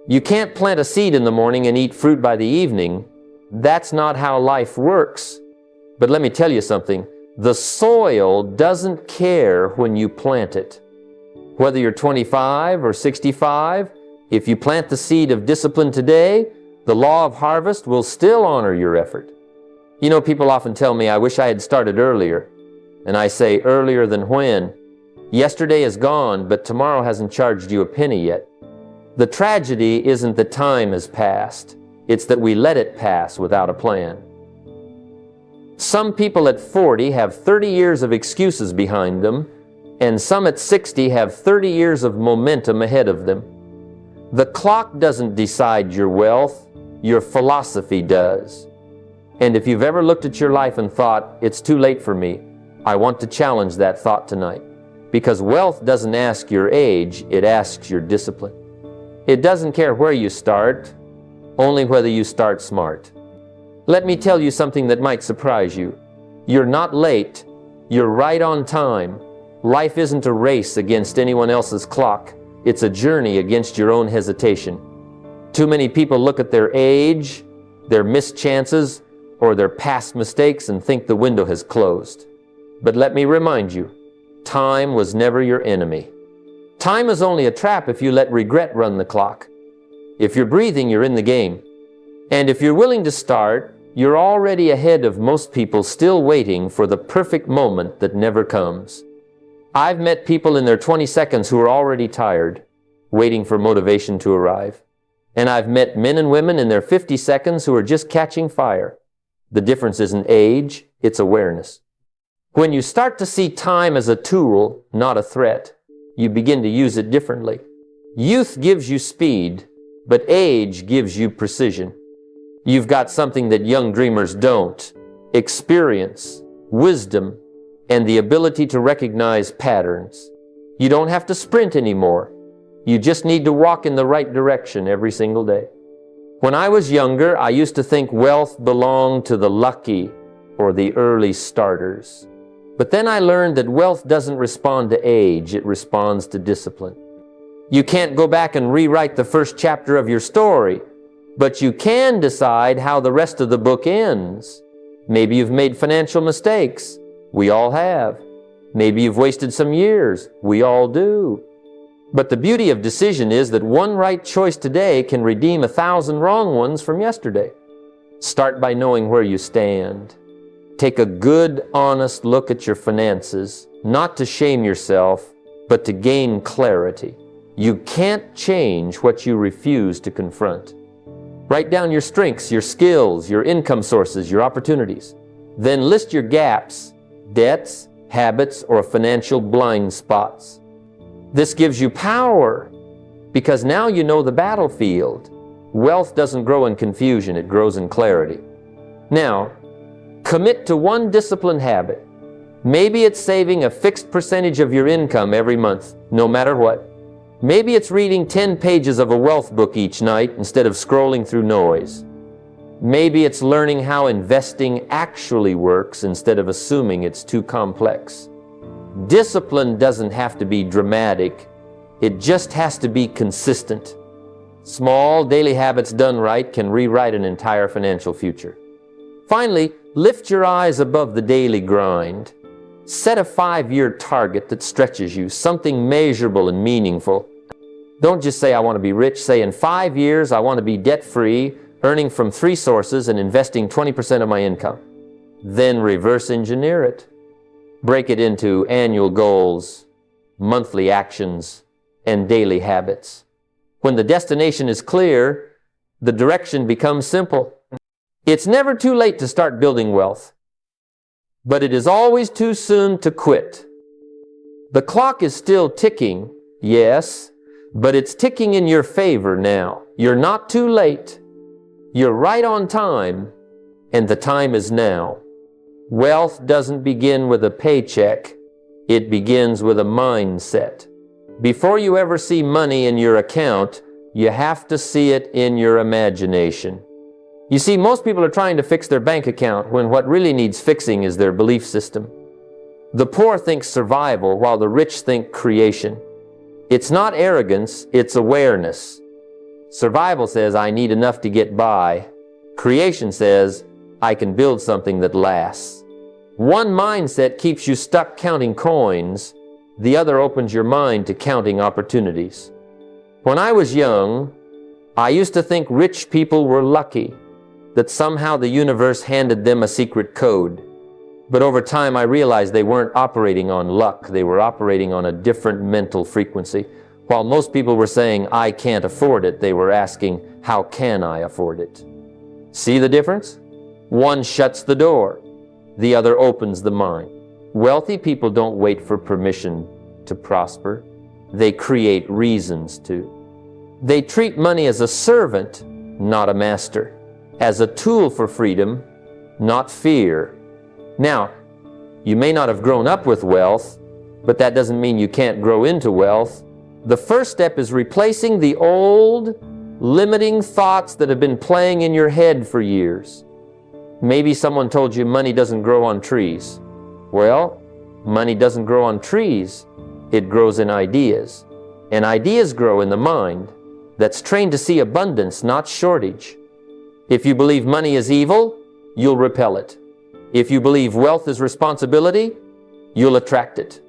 You can't plant a seed in the morning and eat fruit by the evening. That's not how life works. But let me tell you something. The soil doesn't care when you plant it. Whether you're 25 or 65, if you plant the seed of discipline today, the law of harvest will still honor your effort. You know, people often tell me, I wish I had started earlier. And I say, earlier than when? Yesterday is gone, but tomorrow hasn't charged you a penny yet. The tragedy isn't that time has passed. It's that we let it pass without a plan. Some people at 40 have 30 years of excuses behind them, and some at 60 have 30 years of momentum ahead of them. The clock doesn't decide your wealth, your philosophy does. And if you've ever looked at your life and thought, it's too late for me, I want to challenge that thought tonight. Because wealth doesn't ask your age, it asks your discipline. It doesn't care where you start, only whether you start smart. Let me tell you something that might surprise you. You're not late, you're right on time. Life isn't a race against anyone else's clock. It's a journey against your own hesitation. Too many people look at their age, their missed chances, or their past mistakes and think the window has closed. But let me remind you, time was never your enemy. Time is only a trap if you let regret run the clock. If you're breathing, you're in the game. And if you're willing to start, you're already ahead of most people still waiting for the perfect moment that never comes. I've met people in their 20 seconds who are already tired, waiting for motivation to arrive. And I've met men and women in their 50 seconds who are just catching fire. The difference isn't age, it's awareness. When you start to see time as a tool, not a threat, you begin to use it differently. Youth gives you speed, but age gives you precision. You've got something that young dreamers don't: experience, wisdom, and the ability to recognize patterns. You don't have to sprint anymore. You just need to walk in the right direction every single day. When I was younger, I used to think wealth belonged to the lucky or the early starters. But then I learned that wealth doesn't respond to age, it responds to discipline. You can't go back and rewrite the first chapter of your story, but you can decide how the rest of the book ends. Maybe you've made financial mistakes. We all have. Maybe you've wasted some years. We all do. But the beauty of decision is that one right choice today can redeem 1,000 wrong ones from yesterday. Start by knowing where you stand. Take a good, honest look at your finances, not to shame yourself, but to gain clarity. You can't change what you refuse to confront. Write down your strengths, your skills, your income sources, your opportunities. Then list your gaps, debts, habits, or financial blind spots. This gives you power because now you know the battlefield. Wealth doesn't grow in confusion, it grows in clarity. Now, commit to one disciplined habit. Maybe it's saving a fixed percentage of your income every month, no matter what. Maybe it's reading 10 pages of a wealth book each night instead of scrolling through noise. Maybe it's learning how investing actually works instead of assuming it's too complex. Discipline doesn't have to be dramatic. It just has to be consistent. Small daily habits done right can rewrite an entire financial future. Finally, lift your eyes above the daily grind. Set a 5-year target that stretches you, something measurable and meaningful. Don't just say, I want to be rich. Say, in 5 years, I want to be debt-free, earning from 3 sources and investing 20% of my income. Then reverse engineer it. Break it into annual goals, monthly actions, and daily habits. When the destination is clear, the direction becomes simple. It's never too late to start building wealth, but it is always too soon to quit. The clock is still ticking, yes, but it's ticking in your favor now. You're not too late. You're right on time, and the time is now. Wealth doesn't begin with a paycheck. It begins with a mindset. Before you ever see money in your account, you have to see it in your imagination. You see, most people are trying to fix their bank account when what really needs fixing is their belief system. The poor think survival while the rich think creation. It's not arrogance, it's awareness. Survival says, I need enough to get by. Creation says, I can build something that lasts. One mindset keeps you stuck counting coins. The other opens your mind to counting opportunities. When I was young, I used to think rich people were lucky, that somehow the universe handed them a secret code. But over time, I realized they weren't operating on luck. They were operating on a different mental frequency. While most people were saying, I can't afford it, they were asking, how can I afford it? See the difference? One shuts the door. The other opens the mind. Wealthy people don't wait for permission to prosper. They create reasons to. They treat money as a servant, not a master. As a tool for freedom, not fear. Now, you may not have grown up with wealth, but that doesn't mean you can't grow into wealth. The first step is replacing the old, limiting thoughts that have been playing in your head for years. Maybe someone told you money doesn't grow on trees. Well, money doesn't grow on trees. It grows in ideas. And ideas grow in the mind that's trained to see abundance, not shortage. If you believe money is evil, you'll repel it. If you believe wealth is responsibility, you'll attract it.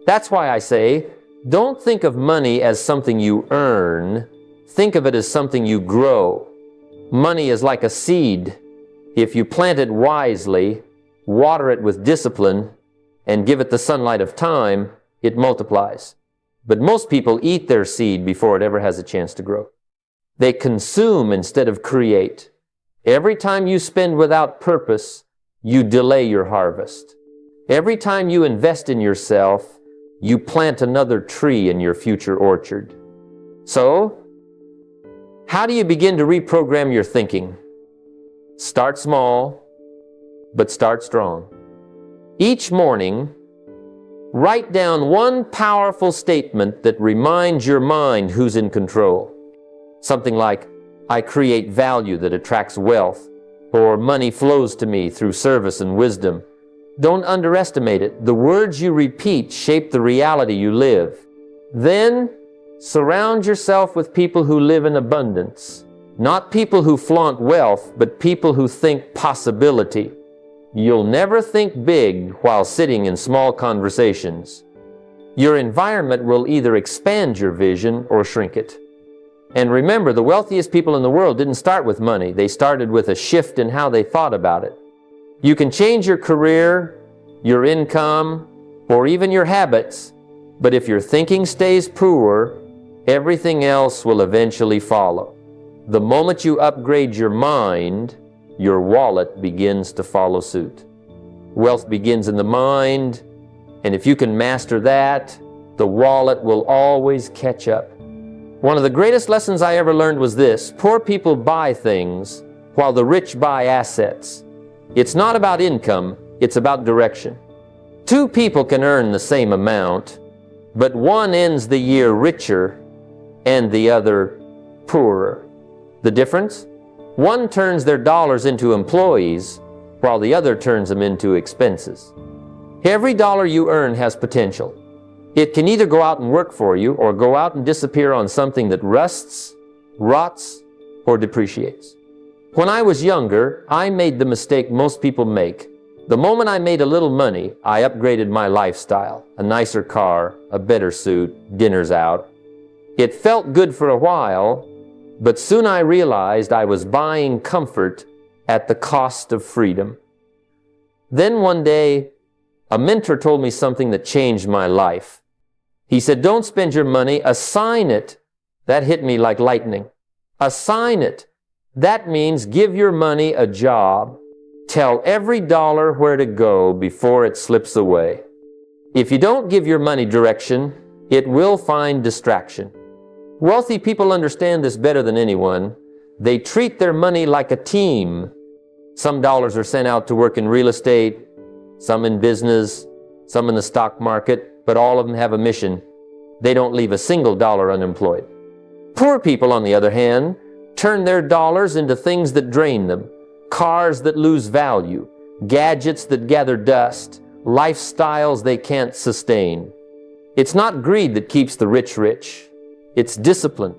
That's why I say, don't think of money as something you earn. Think of it as something you grow. Money is like a seed. If you plant it wisely, water it with discipline, and give it the sunlight of time, it multiplies. But most people eat their seed before it ever has a chance to grow. They consume instead of create. Every time you spend without purpose, you delay your harvest. Every time you invest in yourself, you plant another tree in your future orchard. So, how do you begin to reprogram your thinking? Start small, but start strong. Each morning, write down one powerful statement that reminds your mind who's in control. Something like, I create value that attracts wealth, or money flows to me through service and wisdom. Don't underestimate it. The words you repeat shape the reality you live. Then, surround yourself with people who live in abundance. Not people who flaunt wealth, but people who think possibility. You'll never think big while sitting in small conversations. Your environment will either expand your vision or shrink it. And remember, the wealthiest people in the world didn't start with money. They started with a shift in how they thought about it. You can change your career, your income, or even your habits, but if your thinking stays poor, everything else will eventually follow. The moment you upgrade your mind, your wallet begins to follow suit. Wealth begins in the mind, and if you can master that, the wallet will always catch up. One of the greatest lessons I ever learned was this: poor people buy things while the rich buy assets. It's not about income, it's about direction. Two people can earn the same amount, but one ends the year richer and the other poorer. The difference? One turns their dollars into employees, while the other turns them into expenses. Every dollar you earn has potential. It can either go out and work for you, or go out and disappear on something that rusts, rots, or depreciates. When I was younger, I made the mistake most people make. The moment I made a little money, I upgraded my lifestyle. A nicer car, a better suit, dinners out. It felt good for a while, but soon I realized I was buying comfort at the cost of freedom. Then one day, a mentor told me something that changed my life. He said, don't spend your money, assign it. That hit me like lightning. Assign it. That means give your money a job. Tell every dollar where to go before it slips away. If you don't give your money direction, it will find distraction. Wealthy people understand this better than anyone. They treat their money like a team. Some dollars are sent out to work in real estate, some in business, some in the stock market, but all of them have a mission. They don't leave a single dollar unemployed. Poor people, on the other hand, turn their dollars into things that drain them. Cars that lose value, gadgets that gather dust, lifestyles they can't sustain. It's not greed that keeps the rich rich. It's discipline.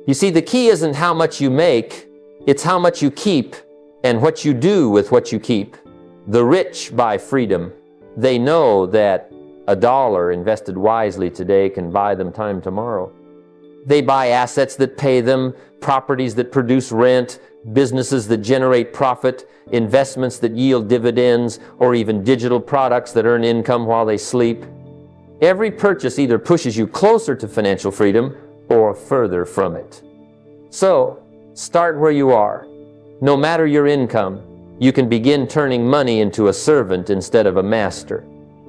You see, the key isn't how much you make, it's how much you keep and what you do with what you keep. The rich buy freedom. They know that $1 invested wisely today can buy them time tomorrow. They buy assets that pay them, properties that produce rent, businesses that generate profit, investments that yield dividends, or even digital products that earn income while they sleep. Every purchase either pushes you closer to financial freedom or further from it. So, start where you are. No matter your income, you can begin turning money into a servant instead of a master.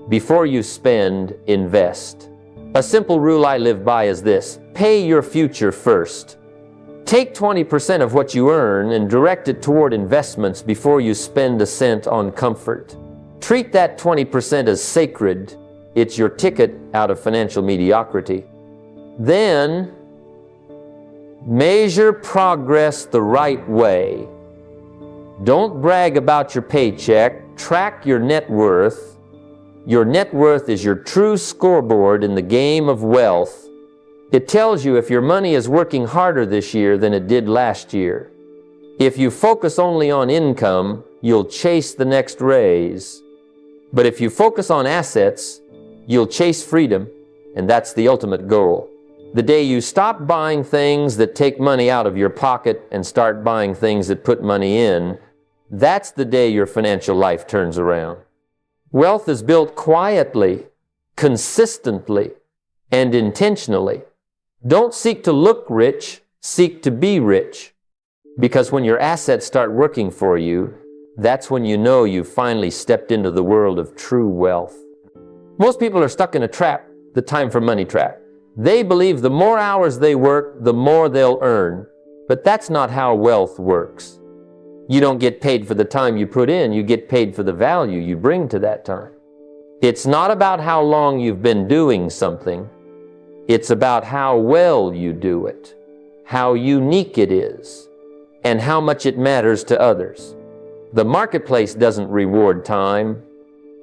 Before you spend, invest. A simple rule I live by is this: pay your future first. Take 20% of what you earn and direct it toward investments before you spend a cent on comfort. Treat that 20% as sacred. It's your ticket out of financial mediocrity. Then, measure progress the right way. Don't brag about your paycheck. Track your net worth. Your net worth is your true scoreboard in the game of wealth. It tells you if your money is working harder this year than it did last year. If you focus only on income, you'll chase the next raise. But if you focus on assets, you'll chase freedom, and that's the ultimate goal. The day you stop buying things that take money out of your pocket and start buying things that put money in, that's the day your financial life turns around. Wealth is built quietly, consistently, and intentionally. Don't seek to look rich, seek to be rich. Because when your assets start working for you, that's when you know you've finally stepped into the world of true wealth. Most people are stuck in a trap, the time for money trap. They believe the more hours they work, the more they'll earn. But that's not how wealth works. You don't get paid for the time you put in, you get paid for the value you bring to that time. It's not about how long you've been doing something. It's about how well you do it, how unique it is, and how much it matters to others. The marketplace doesn't reward time,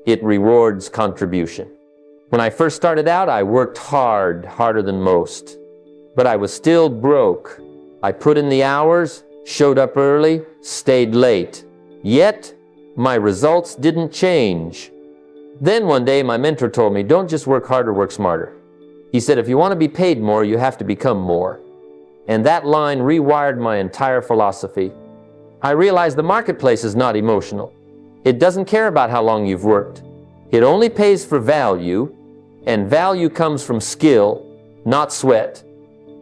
it rewards contribution. When I first started out, I worked hard, harder than most, but I was still broke. I put in the hours, showed up early, stayed late. Yet, my results didn't change. Then one day, my mentor told me, don't just work harder, work smarter. He said, if you want to be paid more, you have to become more. And that line rewired my entire philosophy. I realized the marketplace is not emotional. It doesn't care about how long you've worked. It only pays for value, and value comes from skill, not sweat.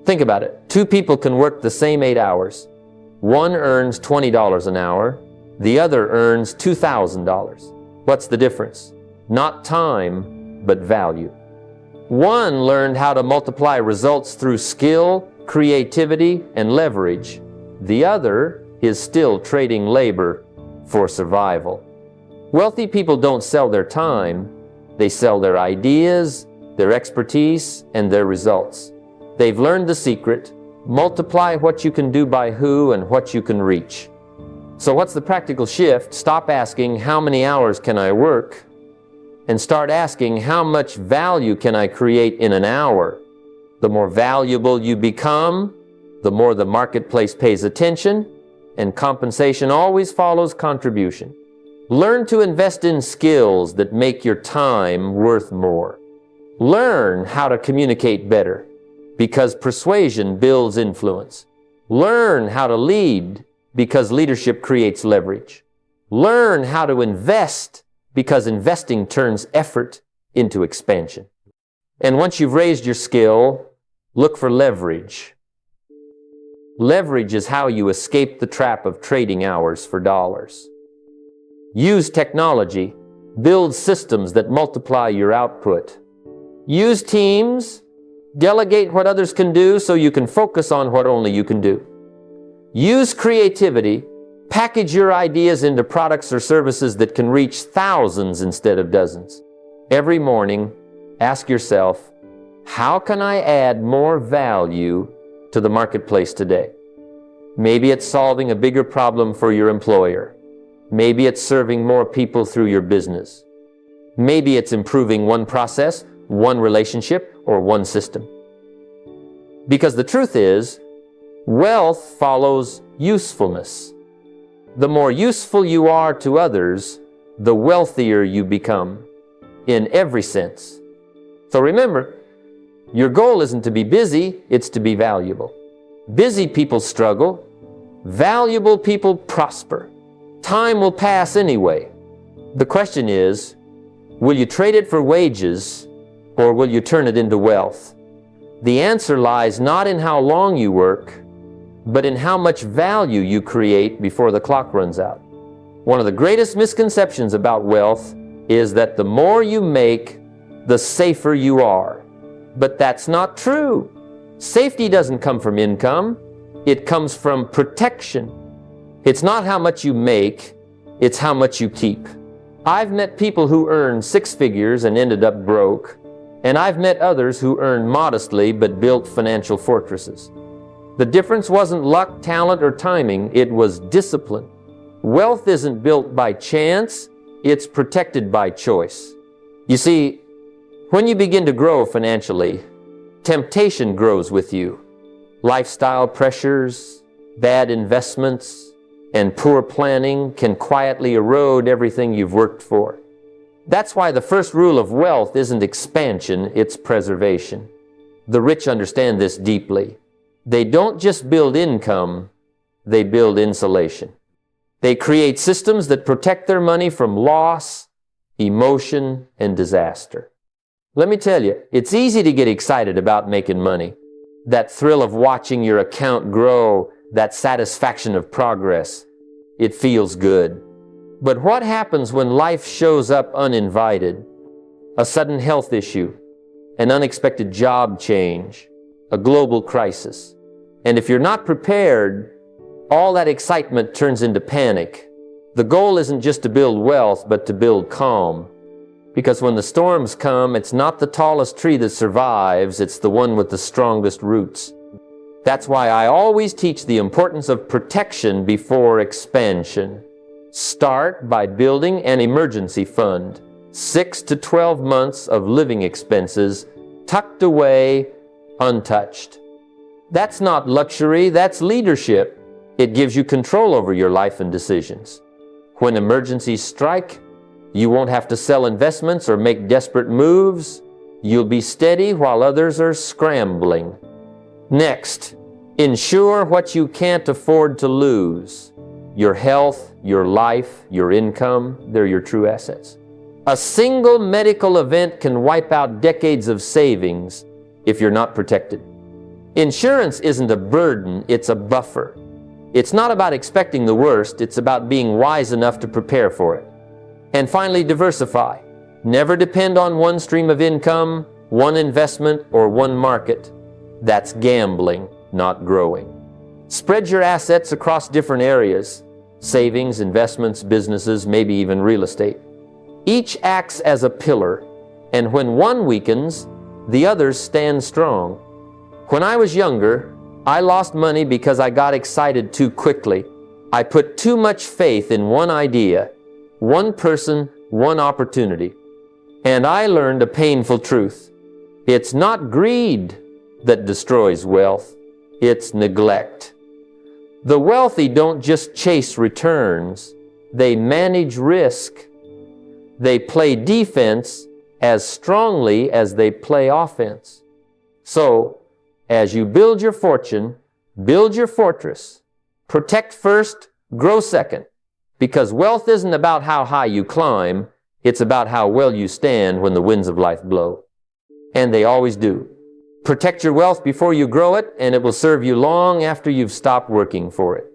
Think about it. Two people can work the same 8 hours. One earns $20 an hour, the other earns $2,000. What's the difference? Not time, but value. One learned how to multiply results through skill, creativity, and leverage. The other is still trading labor for survival. Wealthy people don't sell their time, they sell their ideas, their expertise, and their results. They've learned the secret: multiply what you can do by who and what you can reach. So what's the practical shift? Stop asking, how many hours can I work? And start asking, how much value can I create in an hour? The more valuable you become, the more the marketplace pays attention, and compensation always follows contribution. Learn to invest in skills that make your time worth more. Learn how to communicate better, because persuasion builds influence. Learn how to lead, because leadership creates leverage. Learn how to invest, because investing turns effort into expansion. And once you've raised your skill, look for leverage. Leverage is how you escape the trap of trading hours for dollars. Use technology. Build systems that multiply your output. Use teams. Delegate what others can do so you can focus on what only you can do. Use creativity. Package your ideas into products or services that can reach thousands instead of dozens. Every morning, ask yourself, how can I add more value to the marketplace today? Maybe it's solving a bigger problem for your employer. Maybe it's serving more people through your business. Maybe it's improving one process, one relationship, or one system. Because the truth is, Wealth follows usefulness. The more useful you are to others, the wealthier you become, in every sense. So remember, your goal isn't to be busy, it's to be valuable. Busy people struggle, valuable people prosper. Time will pass anyway. The question is, will you trade it for wages or will you turn it into wealth? The answer lies not in how long you work, but in how much value you create before the clock runs out. One of the greatest misconceptions about wealth is that the more you make, the safer you are. But that's not true. Safety doesn't come from income, it comes from protection. It's not how much you make, it's how much you keep. I've met people who earned six figures and ended up broke, and I've met others who earned modestly but built financial fortresses. The difference wasn't luck, talent, or timing, it was discipline. Wealth isn't built by chance, it's protected by choice. You see, when you begin to grow financially, temptation grows with you. Lifestyle pressures, bad investments, and poor planning can quietly erode everything you've worked for. That's why the first rule of wealth isn't expansion, it's preservation. The rich understand this deeply. They don't just build income, they build insulation. They create systems that protect their money from loss, emotion, and disaster. Let me tell you, it's easy to get excited about making money. That thrill of watching your account grow, that satisfaction of progress, it feels good. But what happens when life shows up uninvited? A sudden health issue, an unexpected job change, a global crisis. And if you're not prepared, all that excitement turns into panic. The goal isn't just to build wealth, but to build calm. Because when the storms come, it's not the tallest tree that survives, it's the one with the strongest roots. That's why I always teach the importance of protection before expansion. Start by building an emergency fund, 6 to 12 months of living expenses, tucked away, untouched. That's not luxury, that's leadership. It gives you control over your life and decisions. When emergencies strike, you won't have to sell investments or make desperate moves. You'll be steady while others are scrambling. Next, insure what you can't afford to lose. Your health, your life, your income, they're your true assets. A single medical event can wipe out decades of savings if you're not protected. Insurance isn't a burden, it's a buffer. It's not about expecting the worst, it's about being wise enough to prepare for it. And finally, diversify. Never depend on one stream of income, one investment, or one market. That's gambling, not growing. Spread your assets across different areas, savings, investments, businesses, maybe even real estate. Each acts as a pillar, and when one weakens, the others stand strong. When I was younger, I lost money because I got excited too quickly. I put too much faith in one idea, one person, one opportunity. And I learned a painful truth. It's not greed that destroys wealth, it's neglect. The wealthy don't just chase returns, they manage risk. They play defense as strongly as they play offense. So, as you build your fortune, build your fortress. Protect first, grow second. Because wealth isn't about how high you climb, it's about how well you stand when the winds of life blow. And they always do. Protect your wealth before you grow it, and it will serve you long after you've stopped working for it.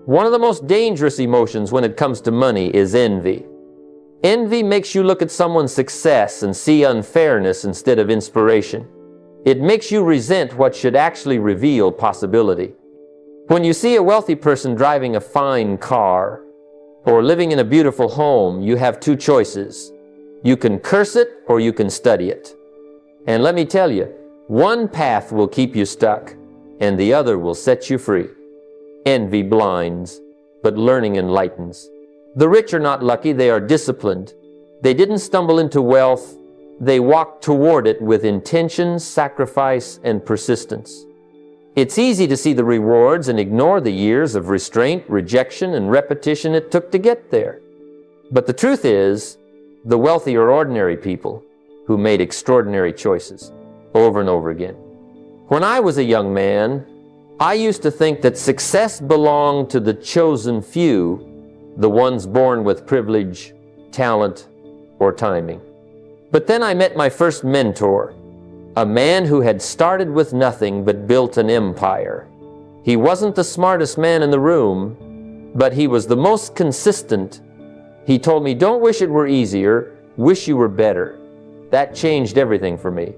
One of the most dangerous emotions when it comes to money is envy. Envy makes you look at someone's success and see unfairness instead of inspiration. It makes you resent what should actually reveal possibility. When you see a wealthy person driving a fine car or living in a beautiful home, you have two choices. You can curse it or you can study it. And let me tell you, one path will keep you stuck and the other will set you free. Envy blinds, but learning enlightens. The rich are not lucky, they are disciplined. They didn't stumble into wealth, they walked toward it with intention, sacrifice, and persistence. It's easy to see the rewards and ignore the years of restraint, rejection, and repetition it took to get there. But the truth is, the wealthy are ordinary people who made extraordinary choices over and over again. When I was a young man, I used to think that success belonged to the chosen few, the ones born with privilege, talent, or timing. But then I met my first mentor, a man who had started with nothing but built an empire. He wasn't the smartest man in the room, but he was the most consistent. He told me, "Don't wish it were easier, wish you were better." That changed everything for me.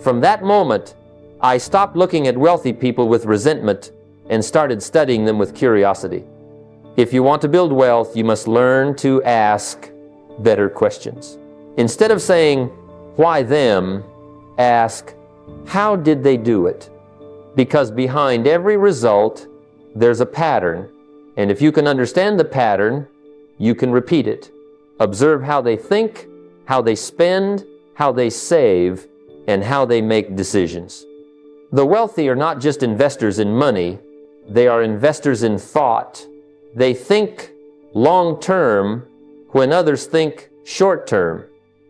From that moment, I stopped looking at wealthy people with resentment and started studying them with curiosity. If you want to build wealth, you must learn to ask better questions. Instead of saying, "Why them?" ask, "How did they do it?" Because behind every result, there's a pattern. And if you can understand the pattern, you can repeat it. Observe how they think, how they spend, how they save, and how they make decisions. The wealthy are not just investors in money, they are investors in thought. They think long-term when others think short-term.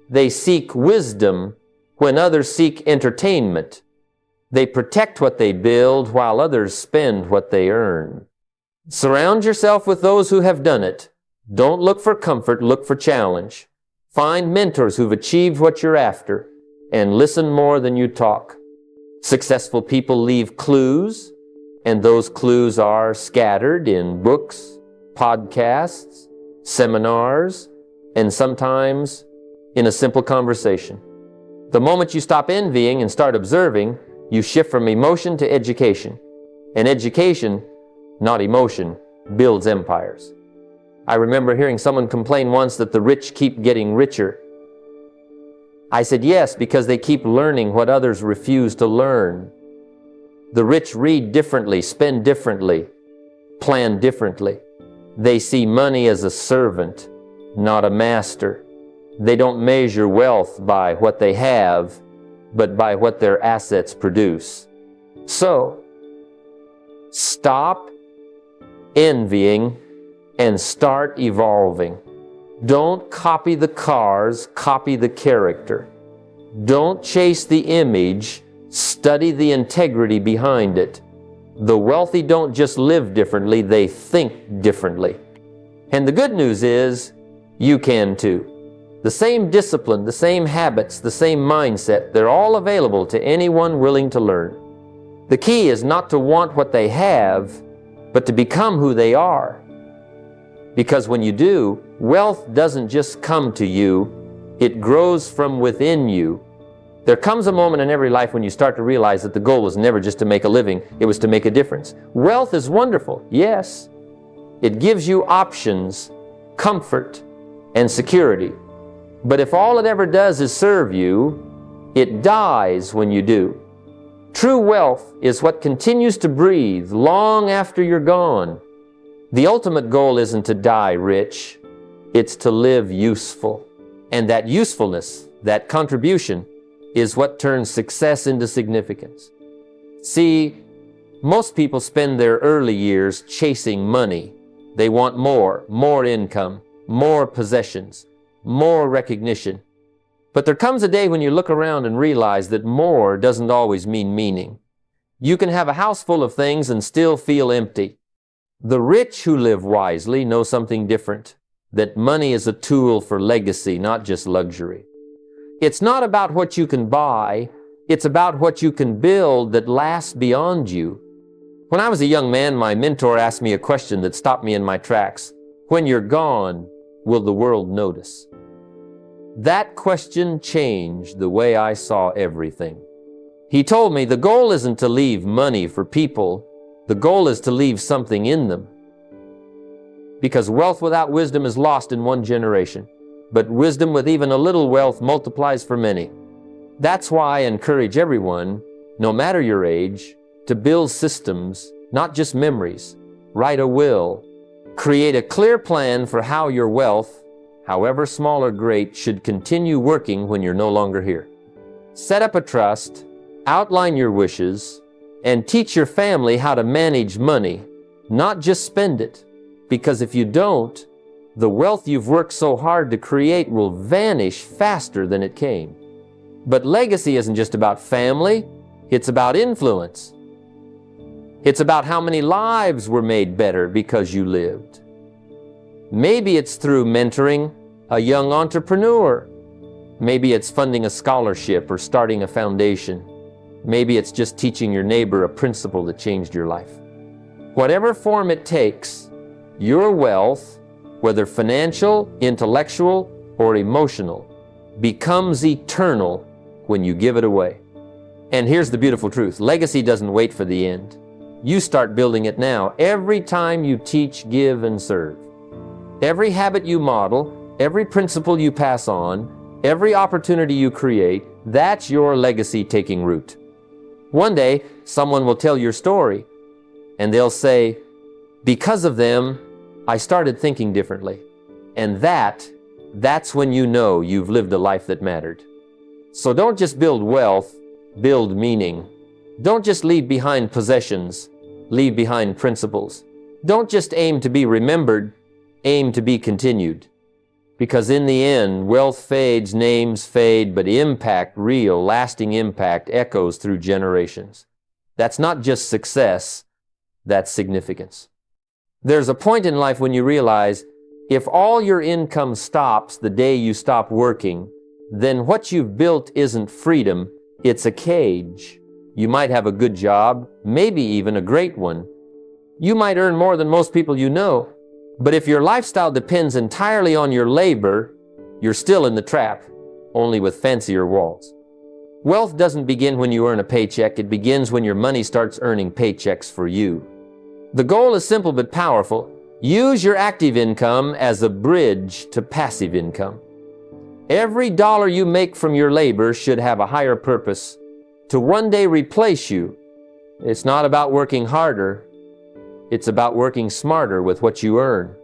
They seek wisdom when others seek entertainment. They protect what they build while others spend what they earn. Surround yourself with those who have done it. Don't look for comfort, look for challenge. Find mentors who've achieved what you're after, and listen more than you talk. Successful people leave clues, and those clues are scattered in books, podcasts, seminars, and sometimes in a simple conversation. The moment you stop envying and start observing, you shift from emotion to education. And education, not emotion, builds empires. I remember hearing someone complain once that the rich keep getting richer. I said, yes, because they keep learning what others refuse to learn. The rich read differently, spend differently, plan differently. They see money as a servant, not a master. They don't measure wealth by what they have, but by what their assets produce. So, stop envying and start evolving. Don't copy the cars, copy the character. Don't chase the image, study the integrity behind it. The wealthy don't just live differently, they think differently. And the good news is, you can too. The same discipline, the same habits, the same mindset, they're all available to anyone willing to learn. The key is not to want what they have, but to become who they are. Because when you do, wealth doesn't just come to you, it grows from within you. There comes a moment in every life when you start to realize that the goal was never just to make a living, it was to make a difference. Wealth is wonderful, yes. It gives you options, comfort, and security. But if all it ever does is serve you, it dies when you do. True wealth is what continues to breathe long after you're gone. The ultimate goal isn't to die rich, it's to live useful. And that usefulness, that contribution, is what turns success into significance. See, most people spend their early years chasing money. They want more income, more possessions, more recognition. But there comes a day when you look around and realize that more doesn't always mean meaning. You can have a house full of things and still feel empty. The rich who live wisely know something different, that money is a tool for legacy, not just luxury. It's not about what you can buy, it's about what you can build that lasts beyond you. When I was a young man, my mentor asked me a question that stopped me in my tracks. When you're gone, will the world notice? That question changed the way I saw everything. He told me the goal isn't to leave money for people, the goal is to leave something in them. Because wealth without wisdom is lost in one generation, but wisdom with even a little wealth multiplies for many. That's why I encourage everyone, no matter your age, to build systems, not just memories. Write a will. Create a clear plan for how your wealth, however small or great, should continue working when you're no longer here. Set up a trust, outline your wishes, And teach your family how to manage money, not just spend it. Because if you don't, the wealth you've worked so hard to create will vanish faster than it came. But legacy isn't just about family, it's about influence. It's about how many lives were made better because you lived. Maybe it's through mentoring a young entrepreneur. Maybe it's funding a scholarship or starting a foundation. Maybe it's just teaching your neighbor a principle that changed your life. Whatever form it takes, your wealth, whether financial, intellectual, or emotional, becomes eternal when you give it away. And here's the beautiful truth. Legacy doesn't wait for the end. You start building it now, every time you teach, give, and serve. Every habit you model, every principle you pass on, every opportunity you create, that's your legacy taking root. One day, someone will tell your story, and they'll say, because of them, I started thinking differently. And that's when you know you've lived a life that mattered. So don't just build wealth, build meaning. Don't just leave behind possessions, leave behind principles. Don't just aim to be remembered, aim to be continued. Because in the end, wealth fades, names fade, but impact, real, lasting impact, echoes through generations. That's not just success, that's significance. There's a point in life when you realize if all your income stops the day you stop working, then what you've built isn't freedom, it's a cage. You might have a good job, maybe even a great one. You might earn more than most people you know, but if your lifestyle depends entirely on your labor, you're still in the trap, only with fancier walls. Wealth doesn't begin when you earn a paycheck, it begins when your money starts earning paychecks for you. The goal is simple but powerful. Use your active income as a bridge to passive income. Every dollar you make from your labor should have a higher purpose, to one day replace you. It's not about working harder, it's about working smarter with what you earn.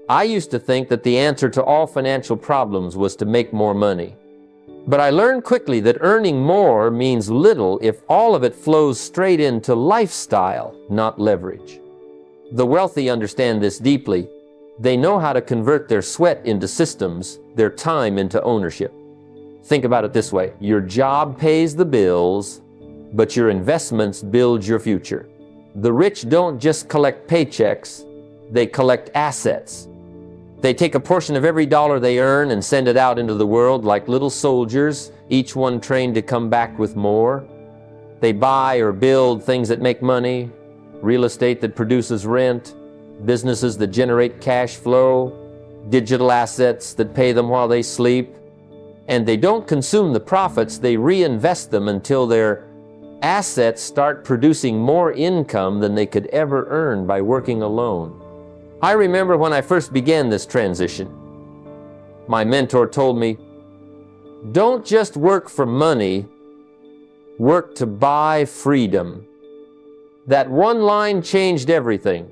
I used to think that the answer to all financial problems was to make more money. But I learned quickly that earning more means little if all of it flows straight into lifestyle, not leverage. The wealthy understand this deeply. They know how to convert their sweat into systems, their time into ownership. Think about it this way. Your job pays the bills, but your investments build your future. The rich don't just collect paychecks, they collect assets. They take a portion of every dollar they earn and send it out into the world like little soldiers, each one trained to come back with more. They buy or build things that make money, real estate that produces rent, businesses that generate cash flow, digital assets that pay them while they sleep. And they don't consume the profits, they reinvest them until their assets start producing more income than they could ever earn by working alone. I remember when I first began this transition, my mentor told me, don't just work for money, work to buy freedom. That one line changed everything.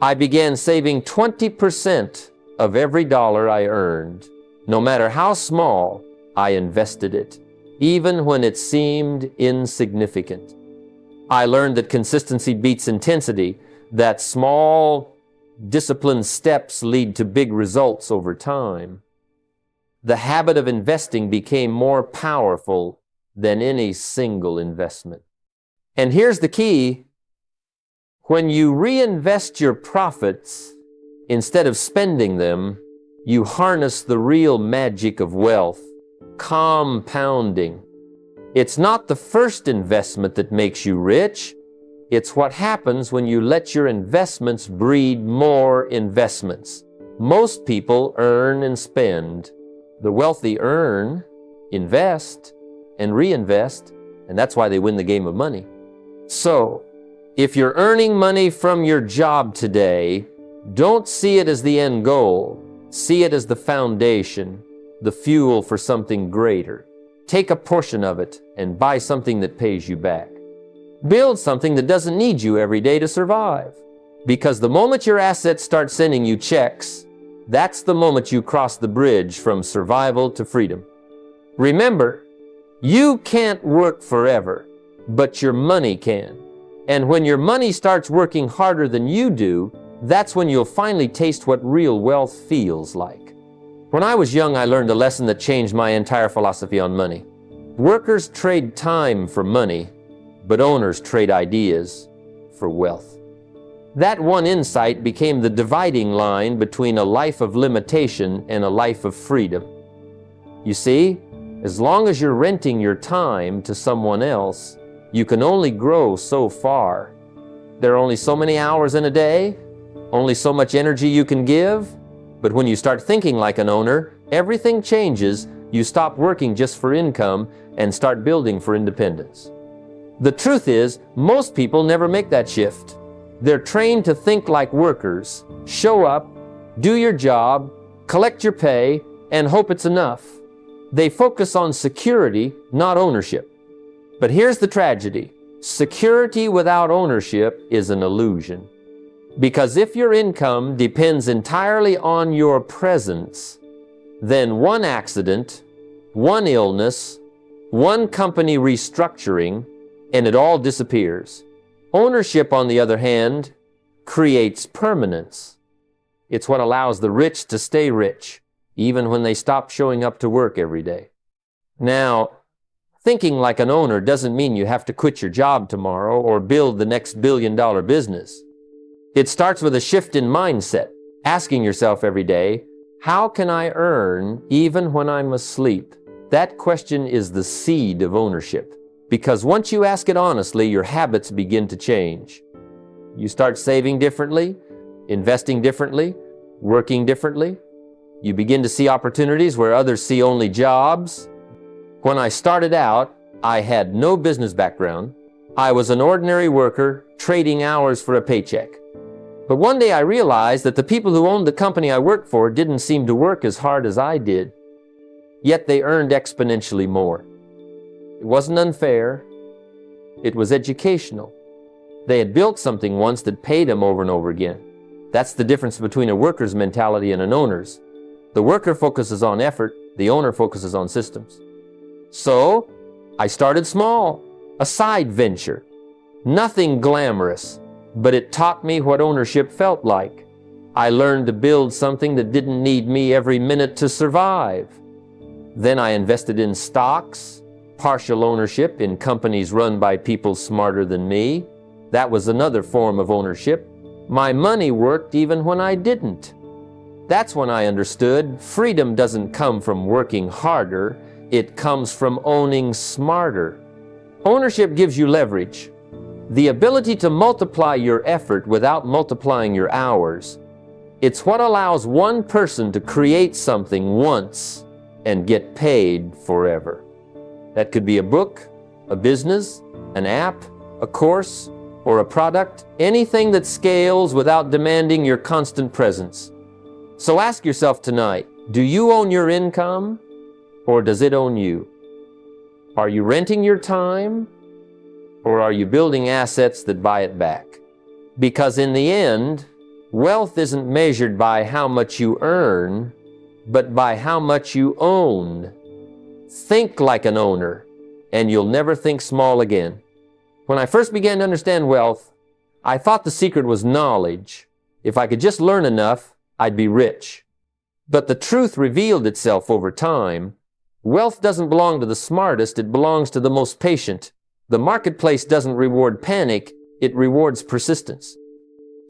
I began saving 20% of every dollar I earned. No matter how small, I invested it, even when it seemed insignificant. I learned that consistency beats intensity, that small, disciplined steps lead to big results over time. The habit of investing became more powerful than any single investment. And here's the key. When you reinvest your profits, instead of spending them, you harness the real magic of wealth, compounding. It's not the first investment that makes you rich. It's what happens when you let your investments breed more investments. Most people earn and spend. The wealthy earn, invest, and reinvest, and that's why they win the game of money. So, if you're earning money from your job today, don't see it as the end goal. See it as the foundation, the fuel for something greater. Take a portion of it and buy something that pays you back. Build something that doesn't need you every day to survive. Because the moment your assets start sending you checks, that's the moment you cross the bridge from survival to freedom. Remember, you can't work forever. but your money can. And when your money starts working harder than you do, that's when you'll finally taste what real wealth feels like. When I was young, I learned a lesson that changed my entire philosophy on money. Workers trade time for money, but owners trade ideas for wealth. That one insight became the dividing line between a life of limitation and a life of freedom. You see, as long as you're renting your time to someone else, you can only grow so far. There are only so many hours in a day, only so much energy you can give. But when you start thinking like an owner, everything changes. You stop working just for income and start building for independence. The truth is, most people never make that shift. They're trained to think like workers, show up, do your job, collect your pay, and hope it's enough. They focus on security, not ownership. But here's the tragedy. Security without ownership is an illusion. Because if your income depends entirely on your presence, then one accident, one illness, one company restructuring, and it all disappears. Ownership, on the other hand, creates permanence. It's what allows the rich to stay rich, even when they stop showing up to work every day. Now, thinking like an owner doesn't mean you have to quit your job tomorrow or build the next billion-dollar business. It starts with a shift in mindset, asking yourself every day, how can I earn even when I'm asleep? That question is the seed of ownership. Because once you ask it honestly, your habits begin to change. You start saving differently, investing differently, working differently. You begin to see opportunities where others see only jobs. When I started out, I had no business background. I was an ordinary worker trading hours for a paycheck. But one day I realized that the people who owned the company I worked for didn't seem to work as hard as I did. Yet they earned exponentially more. It wasn't unfair. It was educational. They had built something once that paid them over and over again. That's the difference between a worker's mentality and an owner's. The worker focuses on effort. The owner focuses on systems. So I started small, a side venture. Nothing glamorous, but it taught me what ownership felt like. I learned to build something that didn't need me every minute to survive. Then I invested in stocks, partial ownership in companies run by people smarter than me. That was another form of ownership. My money worked even when I didn't. That's when I understood freedom doesn't come from working harder, it comes from owning smarter. Ownership gives you leverage, the ability to multiply your effort without multiplying your hours. It's what allows one person to create something once and get paid forever. That could be a book, a business, an app, a course, or a product, anything that scales without demanding your constant presence. So ask yourself tonight, do you own your income or does it own you? Are you renting your time or are you building assets that buy it back? Because in the end, wealth isn't measured by how much you earn, but by how much you own. Think like an owner, and you'll never think small again. When I first began to understand wealth, I thought the secret was knowledge. If I could just learn enough, I'd be rich. But the truth revealed itself over time. Wealth doesn't belong to the smartest, it belongs to the most patient. The marketplace doesn't reward panic, it rewards persistence.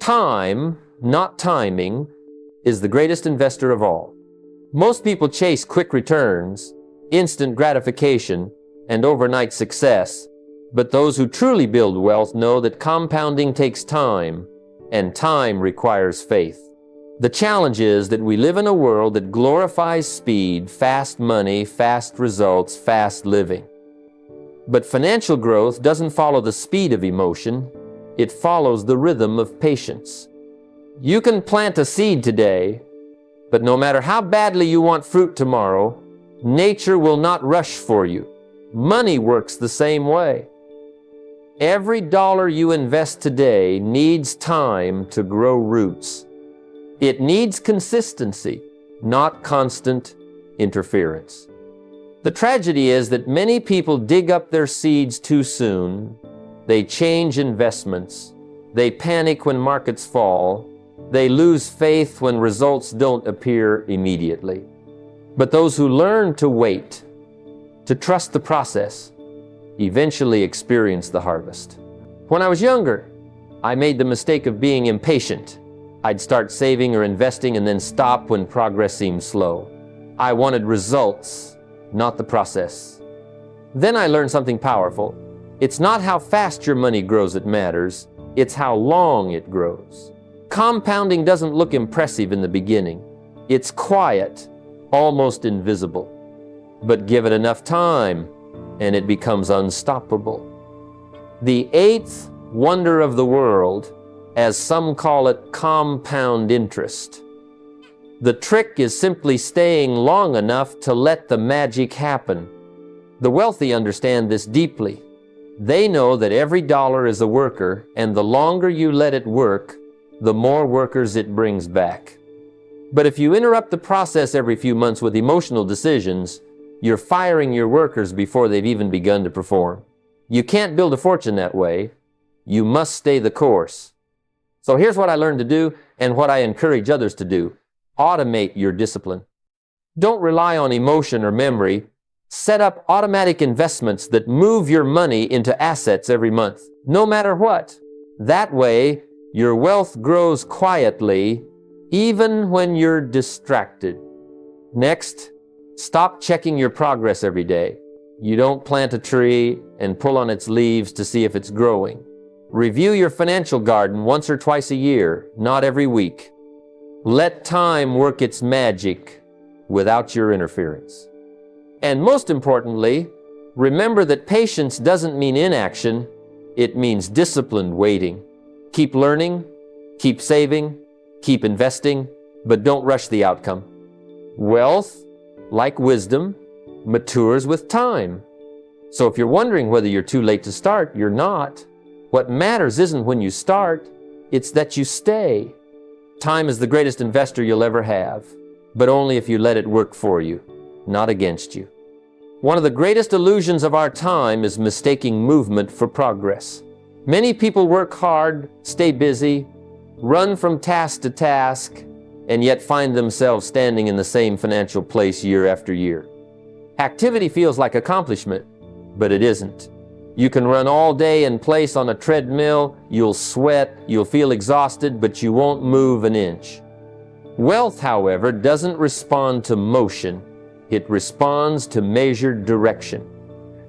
Time, not timing, is the greatest investor of all. Most people chase quick returns, instant gratification, and overnight success. But those who truly build wealth know that compounding takes time, and time requires faith. The challenge is that we live in a world that glorifies speed, fast money, fast results, fast living. But financial growth doesn't follow the speed of emotion, it follows the rhythm of patience. You can plant a seed today, but no matter how badly you want fruit tomorrow, nature will not rush for you. Money works the same way. Every dollar you invest today needs time to grow roots. It needs consistency, not constant interference. The tragedy is that many people dig up their seeds too soon. They change investments. They panic when markets fall. They lose faith when results don't appear immediately. But those who learn to wait, to trust the process, eventually experience the harvest. When I was younger, I made the mistake of being impatient. I'd start saving or investing and then stop when progress seemed slow. I wanted results, not the process. Then I learned something powerful. It's not how fast your money grows that matters, it's how long it grows. Compounding doesn't look impressive in the beginning. It's quiet, almost invisible. But give it enough time, and it becomes unstoppable. The eighth wonder of the world, as some call it, compound interest. The trick is simply staying long enough to let the magic happen. The wealthy understand this deeply. They know that every dollar is a worker, and the longer you let it work, the more workers it brings back. But if you interrupt the process every few months with emotional decisions, you're firing your workers before they've even begun to perform. You can't build a fortune that way. You must stay the course. So here's what I learned to do and what I encourage others to do. Automate your discipline. Don't rely on emotion or memory. Set up automatic investments that move your money into assets every month, no matter what. That way, your wealth grows quietly, even when you're distracted. Next, stop checking your progress every day. You don't plant a tree and pull on its leaves to see if it's growing. Review your financial garden once or twice a year, not every week. Let time work its magic without your interference. And most importantly, remember that patience doesn't mean inaction, it means disciplined waiting. Keep learning, keep saving, keep investing, but don't rush the outcome. Wealth, like wisdom, matures with time. So if you're wondering whether you're too late to start, you're not. What matters isn't when you start, it's that you stay. Time is the greatest investor you'll ever have, but only if you let it work for you, not against you. One of the greatest illusions of our time is mistaking movement for progress. Many people work hard, stay busy, run from task to task, and yet find themselves standing in the same financial place year after year. Activity feels like accomplishment, but it isn't. You can run all day in place on a treadmill, you'll sweat, you'll feel exhausted, but you won't move an inch. Wealth, however, doesn't respond to motion. It responds to measured direction.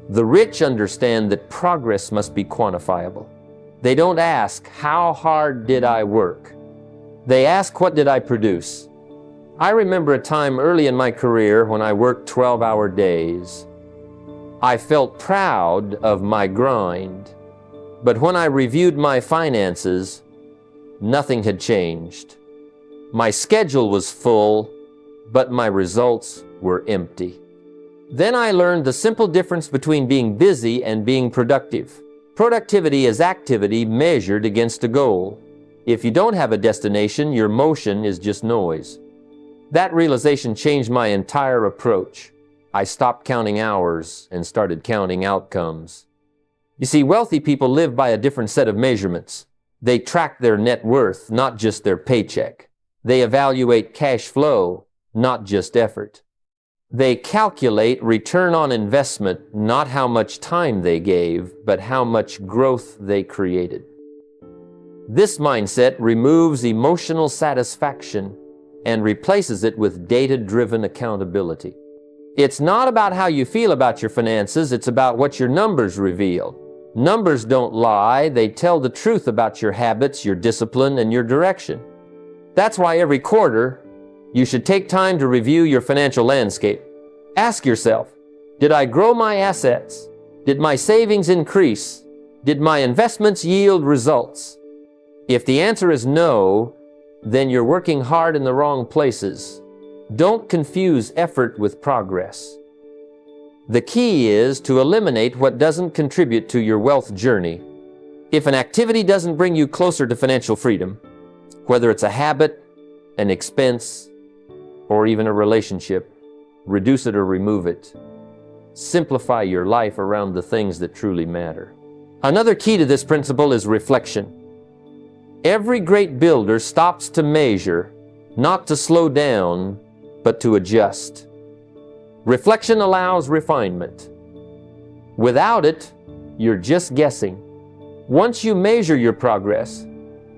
The rich understand that progress must be quantifiable. They don't ask, how hard did I work? They ask, what did I produce? I remember a time early in my career when I worked 12-hour days. I felt proud of my grind, but when I reviewed my finances, nothing had changed. My schedule was full, but my results were empty. Then I learned the simple difference between being busy and being productive. Productivity is activity measured against a goal. If you don't have a destination, your motion is just noise. That realization changed my entire approach. I stopped counting hours and started counting outcomes. You see, wealthy people live by a different set of measurements. They track their net worth, not just their paycheck. They evaluate cash flow, not just effort. They calculate return on investment, not how much time they gave, but how much growth they created. This mindset removes emotional satisfaction and replaces it with data-driven accountability. It's not about how you feel about your finances, it's about what your numbers reveal. Numbers don't lie, they tell the truth about your habits, your discipline, and your direction. That's why every quarter, you should take time to review your financial landscape. Ask yourself, did I grow my assets? Did my savings increase? Did my investments yield results? If the answer is no, then you're working hard in the wrong places. Don't confuse effort with progress. The key is to eliminate what doesn't contribute to your wealth journey. If an activity doesn't bring you closer to financial freedom, whether it's a habit, an expense, or even a relationship, reduce it or remove it. Simplify your life around the things that truly matter. Another key to this principle is reflection. Every great builder stops to measure, not to slow down, but to adjust. Reflection allows refinement. Without it, you're just guessing. Once you measure your progress,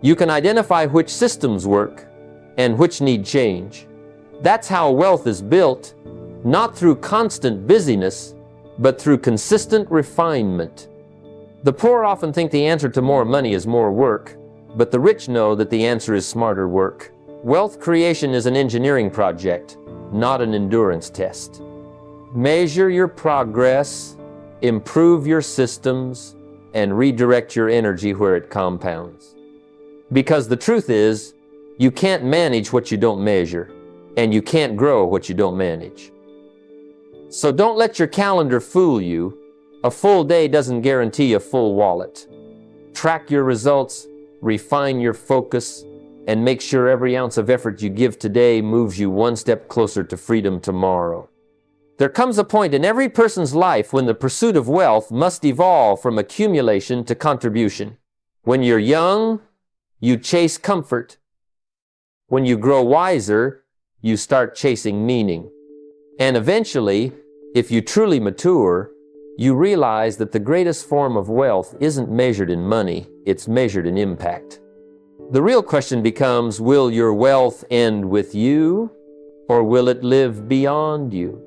you can identify which systems work and which need change. That's how wealth is built, not through constant busyness, but through consistent refinement. The poor often think the answer to more money is more work, but the rich know that the answer is smarter work. Wealth creation is an engineering project, not an endurance test. Measure your progress, improve your systems, and redirect your energy where it compounds. Because the truth is, you can't manage what you don't measure, and you can't grow what you don't manage. So don't let your calendar fool you. A full day doesn't guarantee a full wallet. Track your results, refine your focus, and make sure every ounce of effort you give today moves you one step closer to freedom tomorrow. There comes a point in every person's life when the pursuit of wealth must evolve from accumulation to contribution. When you're young, you chase comfort. When you grow wiser, you start chasing meaning. And eventually, if you truly mature, you realize that the greatest form of wealth isn't measured in money, it's measured in impact. The real question becomes, will your wealth end with you, or will it live beyond you?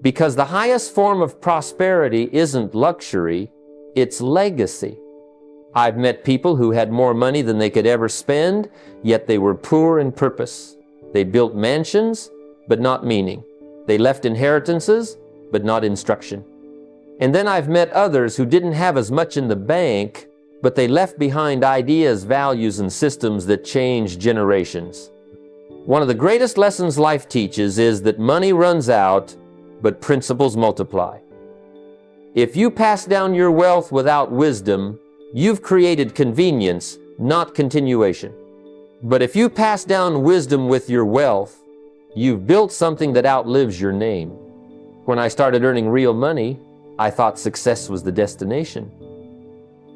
Because the highest form of prosperity isn't luxury, it's legacy. I've met people who had more money than they could ever spend, yet they were poor in purpose. They built mansions, but not meaning. They left inheritances, but not instruction. And then I've met others who didn't have as much in the bank, but they left behind ideas, values, and systems that changed generations. One of the greatest lessons life teaches is that money runs out, but principles multiply. If you pass down your wealth without wisdom, you've created convenience, not continuation. But if you pass down wisdom with your wealth, you've built something that outlives your name. When I started earning real money, I thought success was the destination.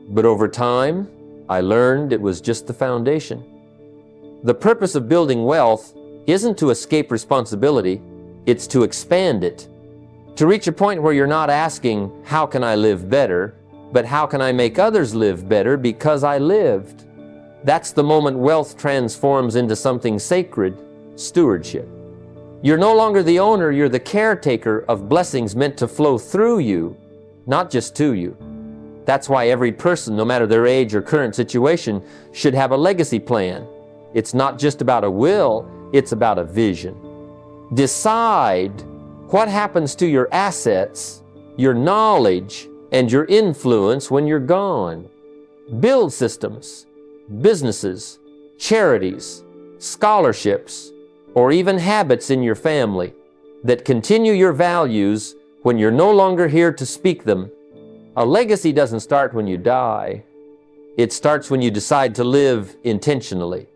But over time, I learned it was just the foundation. The purpose of building wealth isn't to escape responsibility, it's to expand it. To reach a point where you're not asking, how can I live better, but how can I make others live better because I lived? That's the moment wealth transforms into something sacred, stewardship. You're no longer the owner, you're the caretaker of blessings meant to flow through you, not just to you. That's why every person, no matter their age or current situation, should have a legacy plan. It's not just about a will, it's about a vision. Decide what happens to your assets, your knowledge, and your influence when you're gone. Build systems, businesses, charities, scholarships, or even habits in your family that continue your values when you're no longer here to speak them. A legacy doesn't start when you die. It starts when you decide to live intentionally.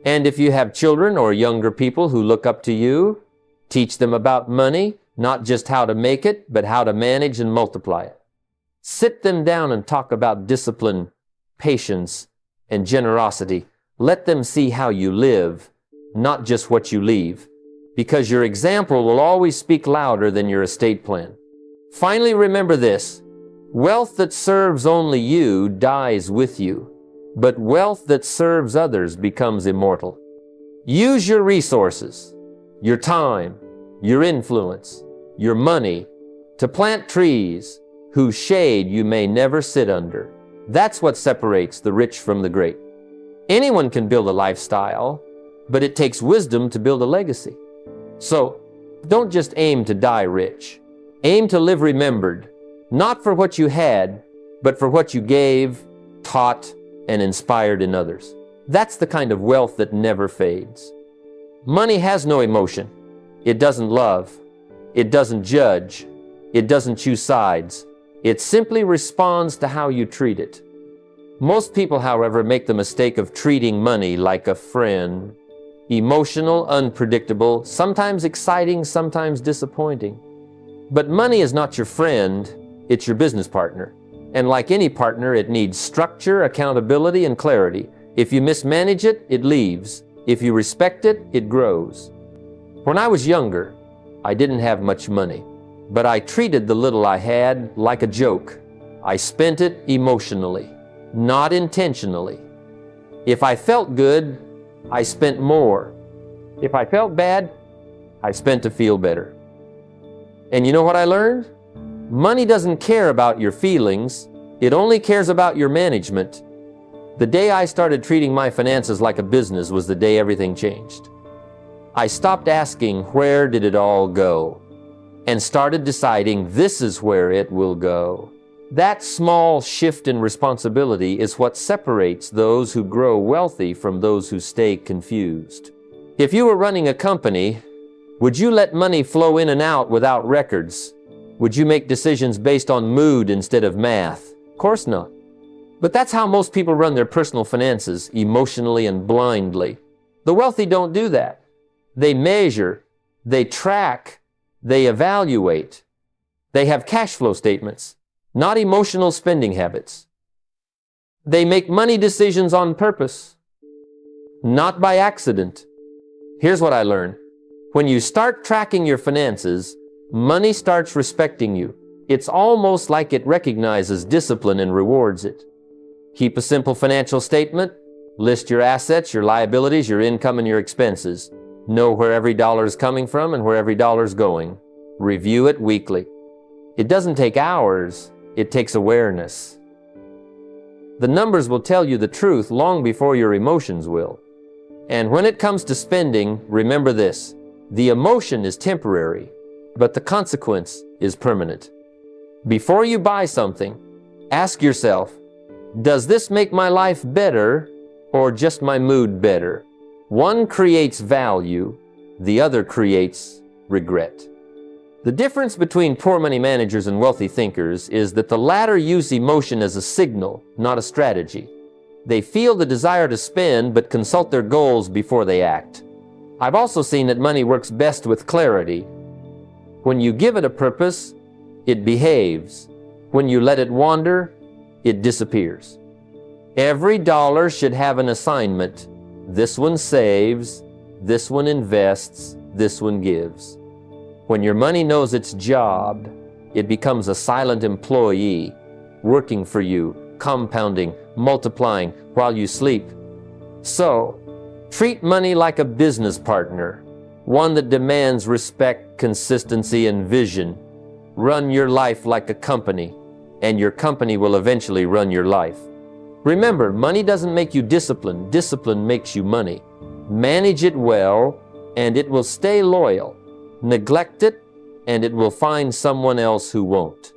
And if you have children or younger people who look up to you, teach them about money, not just how to make it, but how to manage and multiply it. Sit them down and talk about discipline, patience, and generosity. Let them see how you live, not just what you leave, because your example will always speak louder than your estate plan. Finally, remember this: wealth that serves only you dies with you, but wealth that serves others becomes immortal. Use your resources, your time, your influence, your money to plant trees whose shade you may never sit under. That's what separates the rich from the great. Anyone can build a lifestyle, but it takes wisdom to build a legacy. So, don't just aim to die rich. Aim to live remembered, not for what you had, but for what you gave, taught, and inspired in others. That's the kind of wealth that never fades. Money has no emotion. It doesn't love. It doesn't judge. It doesn't choose sides. It simply responds to how you treat it. Most people, however, make the mistake of treating money like a friend. Emotional, unpredictable, sometimes exciting, sometimes disappointing. But money is not your friend, it's your business partner. And like any partner, it needs structure, accountability, and clarity. If you mismanage it, it leaves. If you respect it, it grows. When I was younger, I didn't have much money, but I treated the little I had like a joke. I spent it emotionally, not intentionally. If I felt good, I spent more. If I felt bad, I spent to feel better. And you know what I learned? Money doesn't care about your feelings. It only cares about your management. The day I started treating my finances like a business was the day everything changed. I stopped asking, where did it all go? And started deciding, this is where it will go. That small shift in responsibility is what separates those who grow wealthy from those who stay confused. If you were running a company, would you let money flow in and out without records? Would you make decisions based on mood instead of math? Of course not. But that's how most people run their personal finances, emotionally and blindly. The wealthy don't do that. They measure, they track, they evaluate. They have cash flow statements, not emotional spending habits. They make money decisions on purpose, not by accident. Here's what I learned. When you start tracking your finances, money starts respecting you. It's almost like it recognizes discipline and rewards it. Keep a simple financial statement. List your assets, your liabilities, your income, and your expenses. Know where every dollar is coming from and where every dollar is going. Review it weekly. It doesn't take hours, it takes awareness. The numbers will tell you the truth long before your emotions will. And when it comes to spending, remember this. The emotion is temporary, but the consequence is permanent. Before you buy something, ask yourself, does this make my life better or just my mood better? One creates value, the other creates regret. The difference between poor money managers and wealthy thinkers is that the latter use emotion as a signal, not a strategy. They feel the desire to spend but consult their goals before they act. I've also seen that money works best with clarity. When you give it a purpose, it behaves. When you let it wander, it disappears. Every dollar should have an assignment. This one saves, this one invests, this one gives. When your money knows its job, it becomes a silent employee, working for you, compounding, multiplying while you sleep. So, treat money like a business partner, one that demands respect, consistency, and vision. Run your life like a company, and your company will eventually run your life. Remember, money doesn't make you disciplined. Discipline makes you money. Manage it well, and it will stay loyal. Neglect it, and it will find someone else who won't.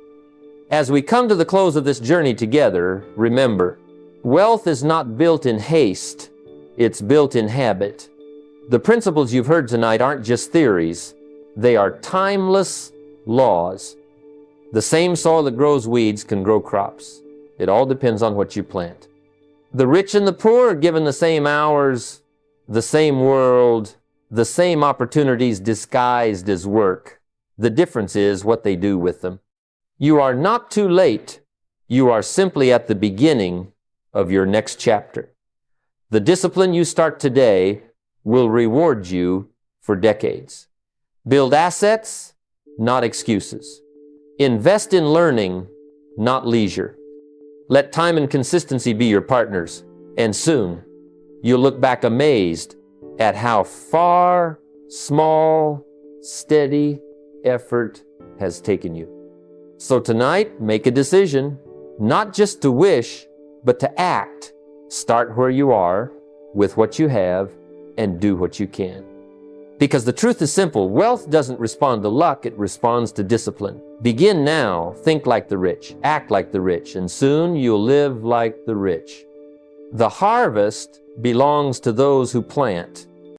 As we come to the close of this journey together, remember, wealth is not built in haste. It's built in habit. The principles you've heard tonight aren't just theories. They are timeless laws. The same soil that grows weeds can grow crops. It all depends on what you plant. The rich and the poor are given the same hours, the same world, the same opportunities disguised as work. The difference is what they do with them. You are not too late. You are simply at the beginning of your next chapter. The discipline you start today will reward you for decades. Build assets, not excuses. Invest in learning, not leisure. Let time and consistency be your partners, and soon you'll look back amazed at how far small, steady effort has taken you. So tonight, make a decision, not just to wish, but to act. Start where you are, with what you have, and do what you can. Because the truth is simple. Wealth doesn't respond to luck, it responds to discipline. Begin now, think like the rich, act like the rich, and soon you'll live like the rich. The harvest belongs to those who plant.